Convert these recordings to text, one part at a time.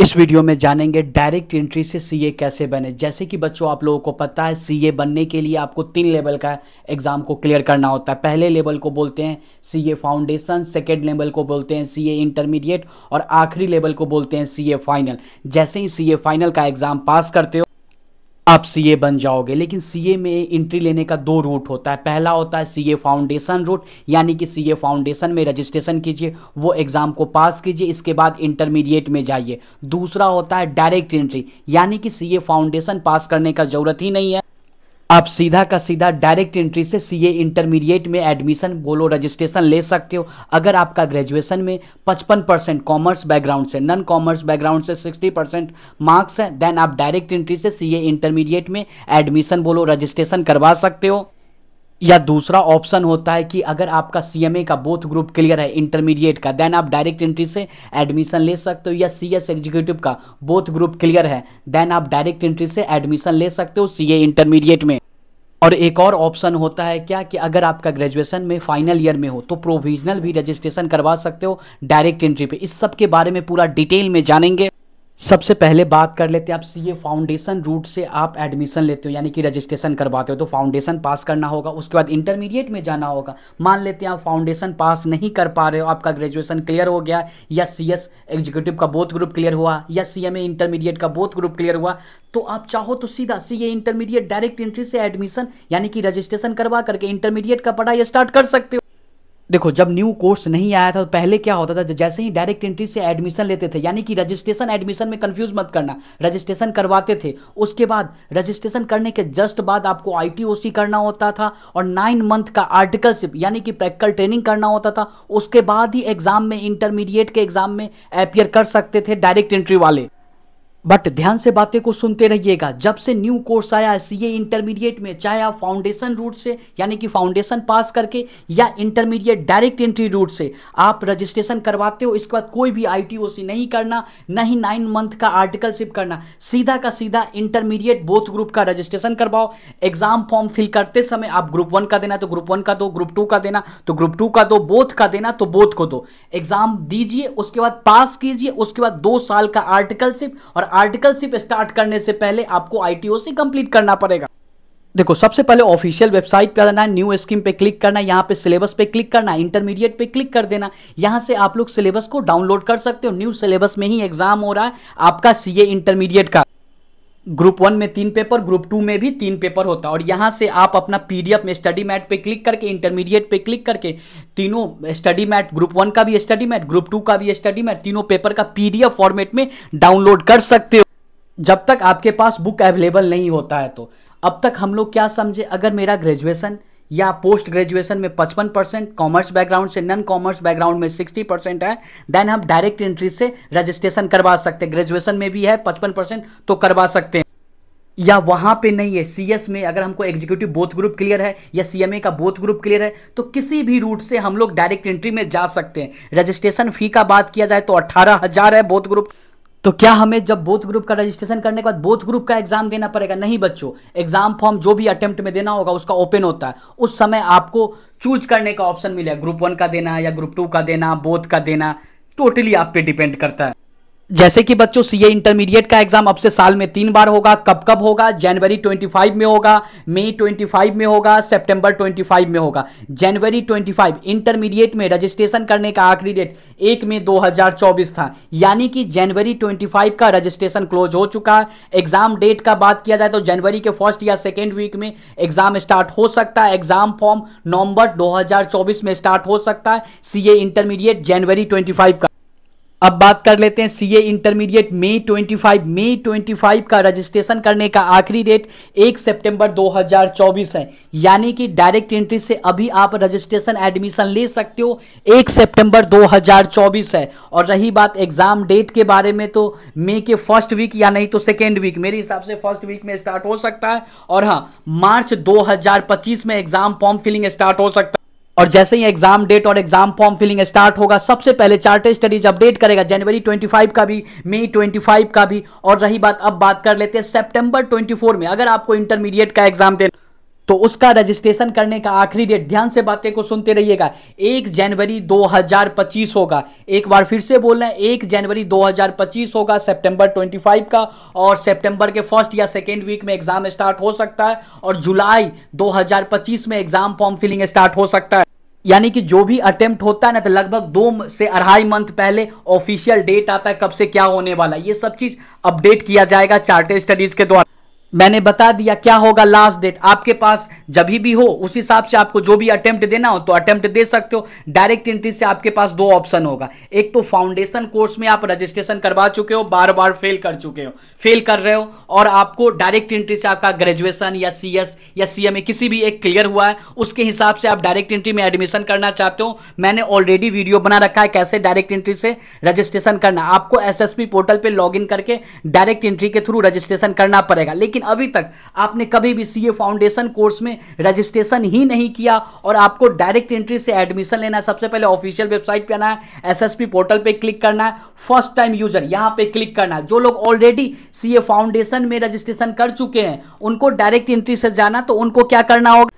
इस वीडियो में जानेंगे डायरेक्ट एंट्री से सीए कैसे बने। जैसे कि बच्चों आप लोगों को पता है सीए बनने के लिए आपको 3 लेवल का एग्जाम को क्लियर करना होता है। पहले लेवल को बोलते हैं सीए फाउंडेशन, सेकेंड लेवल को बोलते हैं सीए इंटरमीडिएट और आखिरी लेवल को बोलते हैं सीए फाइनल। जैसे ही सीए फाइनल का एग्जाम पास करते हो आप सीए बन जाओगे। लेकिन सीए में एंट्री लेने का 2 रूट होता है। पहला होता है सीए फाउंडेशन रूट, यानी कि सीए फाउंडेशन में रजिस्ट्रेशन कीजिए, वो एग्जाम को पास कीजिए, इसके बाद इंटरमीडिएट में जाइए। दूसरा होता है डायरेक्ट एंट्री, यानी कि सीए फाउंडेशन पास करने का जरूरत ही नहीं है, आप सीधा का सीधा डायरेक्ट एंट्री से सीए इंटरमीडिएट में एडमिशन बोलो रजिस्ट्रेशन ले सकते हो। अगर आपका ग्रेजुएशन में 55% कॉमर्स बैकग्राउंड से, नॉन कॉमर्स बैकग्राउंड से 60% मार्क्स हैं, देन आप डायरेक्ट एंट्री से सीए इंटरमीडिएट में एडमिशन बोलो रजिस्ट्रेशन करवा सकते हो। या दूसरा ऑप्शन होता है कि अगर आपका सीएमए का बोथ ग्रुप क्लियर है इंटरमीडिएट का, देन आप डायरेक्ट एंट्री से एडमिशन ले सकते हो। या सीएस एग्जीक्यूटिव का बोथ ग्रुप क्लियर है, देन आप डायरेक्ट एंट्री से एडमिशन ले सकते हो सीए इंटरमीडिएट में। और एक और ऑप्शन होता है क्या कि अगर आपका ग्रेजुएशन में फाइनल ईयर में हो तो प्रोविजनल भी रजिस्ट्रेशन करवा सकते हो डायरेक्ट एंट्री पे। इस सब के बारे में पूरा डिटेल में जानेंगे। सबसे पहले बात कर लेते हैं, आप सीए फाउंडेशन रूट से आप एडमिशन लेते हो यानी कि रजिस्ट्रेशन करवाते हो तो फाउंडेशन पास करना होगा, उसके बाद इंटरमीडिएट में जाना होगा। मान लेते हैं आप फाउंडेशन पास नहीं कर पा रहे हो, आपका ग्रेजुएशन क्लियर हो गया या सीएस एग्जीक्यूटिव का बोथ ग्रुप क्लियर हुआ या सीएमए इंटरमीडिएट का बोथ ग्रुप क्लियर हुआ, तो आप चाहो तो सीधा सीए इंटरमीडिएट डायरेक्ट एंट्री से एडमिशन यानी कि रजिस्ट्रेशन करवा करके इंटरमीडिएट का पढ़ाई स्टार्ट कर सकते हो। देखो जब न्यू कोर्स नहीं आया था तो पहले क्या होता था, जैसे ही डायरेक्ट एंट्री से एडमिशन लेते थे, यानी कि रजिस्ट्रेशन एडमिशन में कंफ्यूज मत करना, रजिस्ट्रेशन करवाते थे, उसके बाद रजिस्ट्रेशन करने के जस्ट बाद आपको आईटीओसी करना होता था और 9 मंथ का आर्टिकलशिप यानी कि प्रैक्टिकल ट्रेनिंग करना होता था। उसके बाद ही एग्जाम में इंटरमीडिएट के एग्जाम में अपियर कर सकते थे डायरेक्ट एंट्री वाले। बट ध्यान से बातें को सुनते रहिएगा, जब से न्यू कोर्स आया है सीए इंटरमीडिएट में, चाहे आप फाउंडेशन रूट से यानी कि फाउंडेशन पास करके या इंटरमीडिएट डायरेक्ट एंट्री रूट से आप रजिस्ट्रेशन करवाते हो, इसके बाद कोई भी आईटीओसी नहीं करना, न ही 9 मंथ का आर्टिकलशिप करना, सीधा का सीधा इंटरमीडिएट बोथ ग्रुप का रजिस्ट्रेशन करवाओ। एग्जाम फॉर्म फिल करते समय आप ग्रुप 1 का देना तो ग्रुप 1 का दो, ग्रुप 2 का देना तो ग्रुप 2 का दो, बोथ का देना तो बोथ को दो। एग्जाम दीजिए, उसके बाद पास कीजिए, उसके बाद 2 साल का आर्टिकलशिप, और आर्टिकलशिप स्टार्ट करने से पहले आपको आईटीओसी कंप्लीट करना पड़ेगा। देखो सबसे पहले ऑफिशियल वेबसाइट पे आना है, न्यू स्कीम पे क्लिक करना है, यहाँ पे सिलेबस पे क्लिक करना है, इंटरमीडिएट पे क्लिक कर देना। यहाँ से आप लोग सिलेबस को डाउनलोड कर सकते हो। न्यू सिलेबस में ही एग्जाम हो रहा है आपका सीए इंटरमीडिएट का। ग्रुप 1 में 3 पेपर, ग्रुप 2 में भी 3 पेपर होता है। और यहां से आप अपना पीडीएफ में स्टडी मैट पे क्लिक करके, इंटरमीडिएट पे क्लिक करके, तीनों स्टडी मैट, ग्रुप 1 का भी स्टडी मैट, ग्रुप 2 का भी स्टडी मैट, तीनों पेपर का पीडीएफ फॉर्मेट में डाउनलोड कर सकते हो जब तक आपके पास बुक अवेलेबल नहीं होता है। तो अब तक हम लोग क्या समझे, अगर मेरा ग्रेजुएशन या पोस्ट ग्रेजुएशन में 55% कॉमर्स बैकग्राउंड से, नॉन कॉमर्स बैकग्राउंड में 60% है, देन हम डायरेक्ट एंट्री से रजिस्ट्रेशन करवा सकते हैं। ग्रेजुएशन में भी है 55% तो करवा सकते हैं। या वहां पे नहीं है, सीएस में अगर हमको एग्जीक्यूटिव बोथ ग्रुप क्लियर है या सीएमए का बोथ ग्रुप क्लियर है तो किसी भी रूट से हम लोग डायरेक्ट एंट्री में जा सकते हैं। रजिस्ट्रेशन फी का बात किया जाए तो 18,000 है बोथ ग्रुप। तो क्या हमें जब बोथ ग्रुप का रजिस्ट्रेशन करने के बाद बोथ ग्रुप का एग्जाम देना पड़ेगा? नहीं बच्चों, एग्जाम फॉर्म जो भी अटेम्प्ट में देना होगा उसका ओपन होता है, उस समय आपको चूज करने का ऑप्शन मिलेगा, ग्रुप 1 का देना या ग्रुप 2 का देना, बोथ का देना, टोटली आप पे डिपेंड करता है। जैसे कि बच्चों सीए इंटरमीडिएट का एग्जाम अब से साल में 3 बार होगा। कब कब होगा? जनवरी 25 में होगा, मई 25 में होगा, सितंबर 25 में होगा। जनवरी 25 इंटरमीडिएट में रजिस्ट्रेशन करने का आखिरी डेट 1 मई 2024 था, यानी कि जनवरी 25 का रजिस्ट्रेशन क्लोज हो चुका है। एग्जाम डेट का बात किया जाए तो जनवरी के फर्स्ट या सेकेंड वीक में एग्जाम स्टार्ट हो सकता है। एग्जाम फॉर्म नवंबर 2024 में स्टार्ट हो सकता है। सीए इंटरमीडिएट जनवरी 25 का। अब बात कर लेते हैं सीए इंटरमीडिएट मई 25 का रजिस्ट्रेशन करने का आखिरी डेट 1 सितंबर 2024 है, यानी कि डायरेक्ट एंट्री से अभी आप रजिस्ट्रेशन एडमिशन ले सकते हो। 1 सितंबर 2024 है। और रही बात एग्जाम डेट के बारे में तो मई के फर्स्ट वीक या नहीं तो सेकेंड वीक, मेरे हिसाब से फर्स्ट वीक में स्टार्ट हो सकता है। और हाँ, मार्च 2025 में एग्जाम फॉर्म फिलिंग स्टार्ट हो सकता है। और जैसे ही एग्जाम डेट और एग्जाम फॉर्म फिलिंग स्टार्ट होगा, सबसे पहले चार्टर स्टडीज अपडेट करेगा जनवरी 25 का भी, मई 25 का भी। और रही बात, अब बात कर लेते हैं सितंबर 24 में अगर आपको इंटरमीडिएट का एग्जाम देना तो उसका रजिस्ट्रेशन करने का आखिरी डेट, ध्यान से बातें को सुनते रहिएगा, 1 जनवरी 2025 होगा। एक बार फिर से बोल रहे हैं, 1 जनवरी 2025 होगा सितंबर 25 का, और सितंबर के फर्स्ट या सेकेंड वीक में एग्जाम स्टार्ट हो सकता है, और जुलाई 2025 में एग्जाम फॉर्म फिलिंग स्टार्ट हो सकता है। यानी कि जो भी अटेम्प्ट होता है ना, तो लगभग 2 से 2.5 मंथ पहले ऑफिशियल डेट आता है कब से क्या होने वाला है। ये सब चीज अपडेट किया जाएगा चार्टर्ड स्टडीज के द्वारा। मैंने बता दिया क्या होगा लास्ट डेट, आपके पास जब भी हो उस हिसाब से आपको जो भी अटेम्प्ट देना हो तो अटेम्प्ट दे सकते हो। डायरेक्ट एंट्री से आपके पास 2 ऑप्शन होगा, एक तो फाउंडेशन कोर्स में आप रजिस्ट्रेशन करवा चुके हो, बार बार फेल कर चुके हो, फेल कर रहे हो, और आपको डायरेक्ट एंट्री से आपका ग्रेजुएशन या CS या CMA किसी भी एक क्लियर हुआ है, उसके हिसाब से आप डायरेक्ट एंट्री में एडमिशन करना चाहते हो। मैंने ऑलरेडी वीडियो बना रखा है कैसे डायरेक्ट एंट्री से रजिस्ट्रेशन करना। आपको SSP पोर्टल पर लॉग इन करके डायरेक्ट एंट्री के थ्रू रजिस्ट्रेशन करना पड़ेगा। लेकिन अभी तक आपने कभी भी CA फाउंडेशन कोर्स में रजिस्ट्रेशन ही नहीं किया और आपको डायरेक्ट एंट्री से एडमिशन लेना है, सबसे पहले ऑफिशियल वेबसाइट पे आना है, SSP पोर्टल पे क्लिक करना है, फर्स्ट टाइम यूजर यहां पे क्लिक करना है। जो लोग ऑलरेडी CA फाउंडेशन में रजिस्ट्रेशन कर चुके हैं उनको डायरेक्ट एंट्री से जाना, तो उनको क्या करना होगा,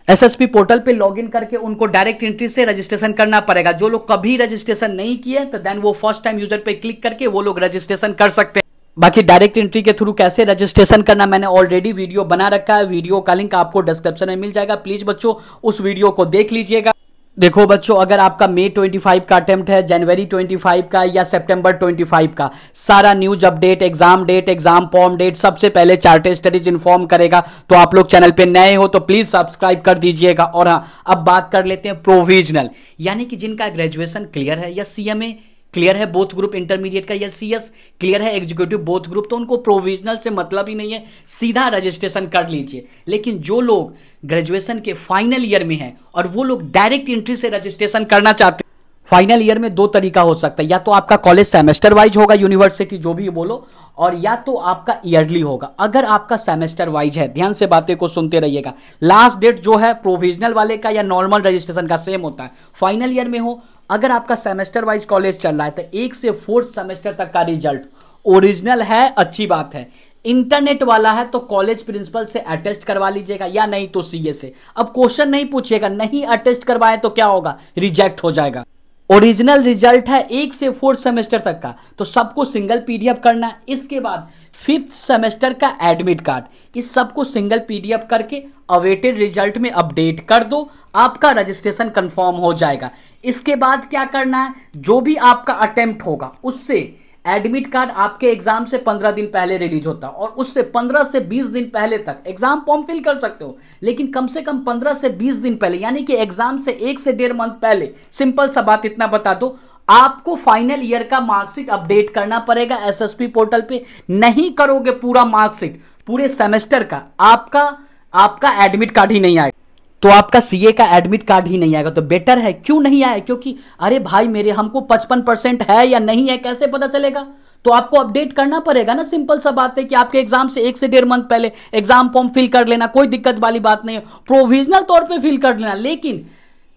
SSP पोर्टल पे लॉगिन करके उनको डायरेक्ट एंट्री से रजिस्ट्रेशन करना पड़ेगा। जो लोग कभी रजिस्ट्रेशन नहीं किए तो देन वो फर्स्ट टाइम यूजर पे क्लिक करके वो लोग रजिस्ट्रेशन कर सकते हैं। बाकी डायरेक्ट एंट्री के थ्रू कैसे रजिस्ट्रेशन करना मैंने ऑलरेडी वीडियो बना रखा है, वीडियो का लिंक आपको डिस्क्रिप्शन में मिल जाएगा, प्लीज बच्चों उस वीडियो को देख लीजिएगा। देखो बच्चों, अगर आपका मई 25 का अटेम्प्ट है, जनवरी 25 का या सितंबर 25 का, सारा news update, exam date, exam form date सबसे पहले चार्टर्ड स्टडीज इन्फॉर्म करेगा। तो आप लोग चैनल पे नए हो तो प्लीज सब्सक्राइब कर दीजिएगा। और हाँ, अब बात कर लेते हैं प्रोविजनल, यानी कि जिनका ग्रेजुएशन क्लियर है या CMA क्लियर है बोथ ग्रुप इंटरमीडिएट का, या CS क्लियर है एग्जीक्यूटिव बोथ ग्रुप, तो उनको प्रोविजनल से मतलब ही नहीं है, सीधा रजिस्ट्रेशन कर लीजिए। लेकिन जो लोग ग्रेजुएशन के फाइनल ईयर में हैं और वो लोग डायरेक्ट एंट्री से रजिस्ट्रेशन करना चाहते हैं, फाइनल ईयर में 2 तरीका हो सकता है, या तो आपका कॉलेज सेमेस्टर वाइज होगा, यूनिवर्सिटी जो भी बोलो, और या तो आपका ईयरली होगा। अगर आपका सेमेस्टर वाइज है, ध्यान से बातें को सुनते रहिएगा, लास्ट डेट जो है प्रोविजनल वाले का या नॉर्मल रजिस्ट्रेशन का सेम होता है। फाइनल ईयर में हो, अगर आपका सेमेस्टर वाइज कॉलेज चल रहा है तो 1 से 4th सेमेस्टर तक का रिजल्ट ओरिजिनल है, अच्छी बात है। इंटरनेट वाला है तो कॉलेज प्रिंसिपल से अटेस्ट करवा लीजिएगा, या नहीं तो CA से। अब क्वेश्चन नहीं पूछिएगा, नहीं अटेस्ट करवाए तो क्या होगा, रिजेक्ट हो जाएगा। ओरिजिनल रिजल्ट है 1 से 4th सेमेस्टर तक का, तो सबको सिंगल PDF करना है। इसके बाद 5th सेमेस्टर का एडमिट कार्ड, इस सबको सिंगल PDF करके अवेटेड रिजल्ट में अपडेट कर दो, आपका रजिस्ट्रेशन कंफर्म हो जाएगा। इसके बाद क्या करना है, जो भी आपका अटेम्प्ट होगा उससे एडमिट कार्ड आपके एग्जाम से 15 दिन पहले रिलीज होता है, और उससे 15 से 20 दिन पहले तक एग्जाम फॉर्म फिल कर सकते हो, लेकिन कम से कम 15 से 20 दिन पहले, यानी कि एग्जाम से 1 से 1.5 मंथ पहले, सिंपल सा बात इतना बता दो, आपको फाइनल ईयर का मार्कशीट अपडेट करना पड़ेगा SSP पोर्टल पे। नहीं करोगे पूरा मार्कशीट पूरे सेमेस्टर का, आपका एडमिट कार्ड ही नहीं आएगा, तो आपका CA का एडमिट कार्ड ही नहीं आएगा। तो बेटर है, क्यों नहीं आए, क्योंकि अरे भाई मेरे हमको 55% है या नहीं है कैसे पता चलेगा, तो आपको अपडेट करना पड़ेगा ना। सिंपल सा बात है कि आपके एग्जाम से 1 से 1.5 मंथ पहले एग्जाम फॉर्म फिल कर लेना, कोई दिक्कत वाली बात नहीं है, प्रोविजनल तौर पे फिल कर लेना, लेकिन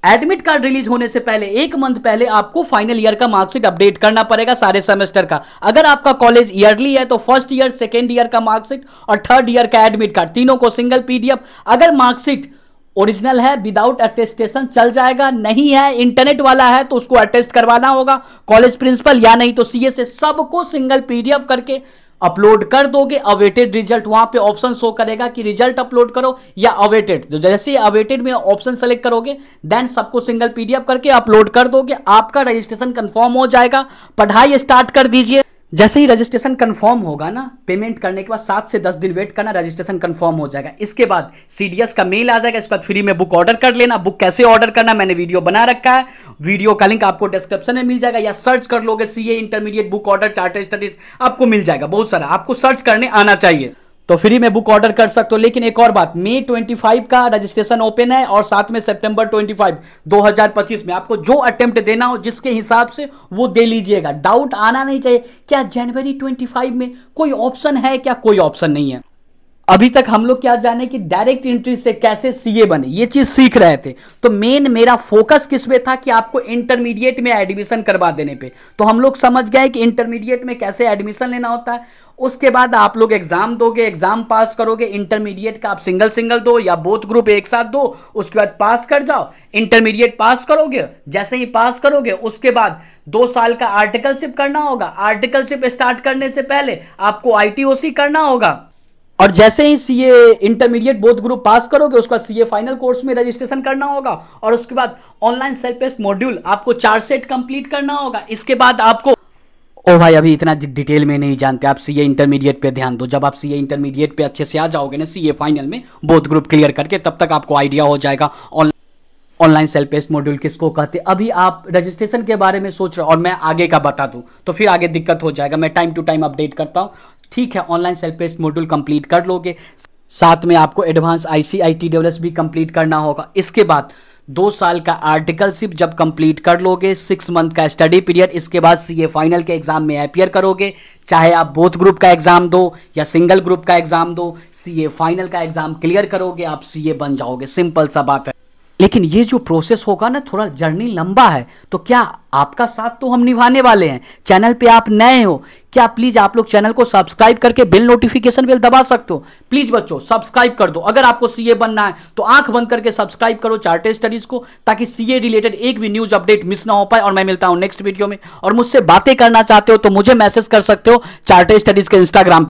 एडमिट कार्ड रिलीज होने से पहले 1 मंथ पहले आपको फाइनल ईयर का मार्कशीट अपडेट करना पड़ेगा सारे सेमेस्टर का। अगर आपका कॉलेज ईयरली है तो फर्स्ट ईयर, सेकेंड ईयर का मार्कशीट और थर्ड ईयर का एडमिट कार्ड, तीनों को सिंगल PDF। अगर मार्कशीट ओरिजिनल है विदाउट अटेस्टेशन चल जाएगा, नहीं है इंटरनेट वाला है तो उसको अटेस्ट करवाना होगा कॉलेज प्रिंसिपल, या नहीं तो CA से। सबको सिंगल PDF करके अपलोड कर दोगे, अवेटेड रिजल्ट वहां पे ऑप्शन शो करेगा कि रिजल्ट अपलोड करो या अवेटेड, तो जैसे अवेटेड में ऑप्शन सेलेक्ट करोगे देन सबको सिंगल PDF करके अपलोड कर दोगे, आपका रजिस्ट्रेशन कंफर्म हो जाएगा। पढ़ाई स्टार्ट कर दीजिए। जैसे ही रजिस्ट्रेशन कंफर्म होगा ना, पेमेंट करने के बाद 7 से 10 दिन वेट करना, रजिस्ट्रेशन कंफर्म हो जाएगा। इसके बाद CDS का मेल आ जाएगा, इसके बाद फ्री में बुक ऑर्डर कर लेना। बुक कैसे ऑर्डर करना मैंने वीडियो बना रखा है, वीडियो का लिंक आपको डिस्क्रिप्शन में मिल जाएगा, या सर्च कर लोगे CA intermediate book order chartered studies, आपको मिल जाएगा। बहुत सारा आपको सर्च करने आना चाहिए, तो फ्री में बुक ऑर्डर कर सकते हो। लेकिन एक और बात, मई 25 का रजिस्ट्रेशन ओपन है, और साथ में सितंबर 25 2025 में आपको जो अटेम्प्ट देना हो जिसके हिसाब से वो दे लीजिएगा। डाउट आना नहीं चाहिए, क्या जनवरी 25 में कोई ऑप्शन है, क्या कोई ऑप्शन नहीं है। अभी तक हम लोग क्या जाने कि डायरेक्ट एंट्री से कैसे सीए बने, ये चीज सीख रहे थे। तो मेन मेरा फोकस किस पे था कि आपको इंटरमीडिएट में एडमिशन करवा देने पे। तो हम लोग समझ गए कि इंटरमीडिएट में कैसे एडमिशन लेना होता है। उसके बाद आप लोग एग्जाम दोगे, एग्जाम पास करोगे। इंटरमीडिएट का आप सिंगल सिंगल दो या बोथ ग्रुप एक साथ दो, उसके बाद पास कर जाओ। इंटरमीडिएट पास करोगे, जैसे ही पास करोगे उसके बाद 2 साल का आर्टिकलशिप करना होगा। आर्टिकलशिप स्टार्ट करने से पहले आपको आईटीओसी करना होगा। और जैसे ही सीए इंटरमीडिएट बोथ ग्रुप पास करोगे, उसका सीए फाइनल कोर्स में रजिस्ट्रेशन करना होगा। और उसके बाद ऑनलाइन सेल्फ टेस्ट मॉड्यूल आपको 4 सेट कंप्लीट करना होगा। इसके बाद आपको, ओ भाई अभी इतना डिटेल में नहीं जानते, आप सीए इंटरमीडिएट पे ध्यान दो। जब आप सीए इंटरमीडिएट पे अच्छे से आ जाओगे ना सीए फाइनल में बोथ ग्रुप क्लियर करके, तब तक आपको आइडिया हो जाएगा ऑनलाइन सेल्फ टेस्ट मॉड्यूल किसको कहते हैं। अभी आप रजिस्ट्रेशन के बारे में सोच रहे हो और मैं आगे का बता दूं तो फिर आगे दिक्कत हो जाएगा। मैं टाइम टू टाइम अपडेट करता हूं, ठीक है। Online self test module complete कर लोगे, साथ में आपको एडवांस ICITWS भी कंप्लीट करना होगा। इसके बाद 2 साल का आर्टिकलशिप जब कंप्लीट कर लोगे, 6 मंथ का स्टडी पीरियड, इसके बाद सीए फाइनल के एग्जाम में अपीयर करोगे। चाहे आप बोथ ग्रुप का एग्जाम दो या सिंगल ग्रुप का एग्जाम दो, सीए फाइनल का एग्जाम क्लियर करोगे, आप सीए बन जाओगे। सिंपल सा बात है। लेकिन ये जो प्रोसेस होगा ना, थोड़ा जर्नी लंबा है। तो क्या आपका साथ तो हम निभाने वाले हैं। चैनल पे आप नए हो, क्या प्लीज आप लोग चैनल को सब्सक्राइब करके बेल नोटिफिकेशन बेल दबा सकते हो। प्लीज बच्चों सब्सक्राइब कर दो। अगर आपको सीए बनना है तो आंख बंद करके सब्सक्राइब करो चार्टेड स्टडीज को, ताकि सीए रिलेटेड एक भी न्यूज अपडेट मिस ना हो पाए। और मैं मिलता हूं नेक्स्ट वीडियो में। और मुझसे बातें करना चाहते हो तो मुझे मैसेज कर सकते हो चार्टेड स्टडीज के इंस्टाग्राम।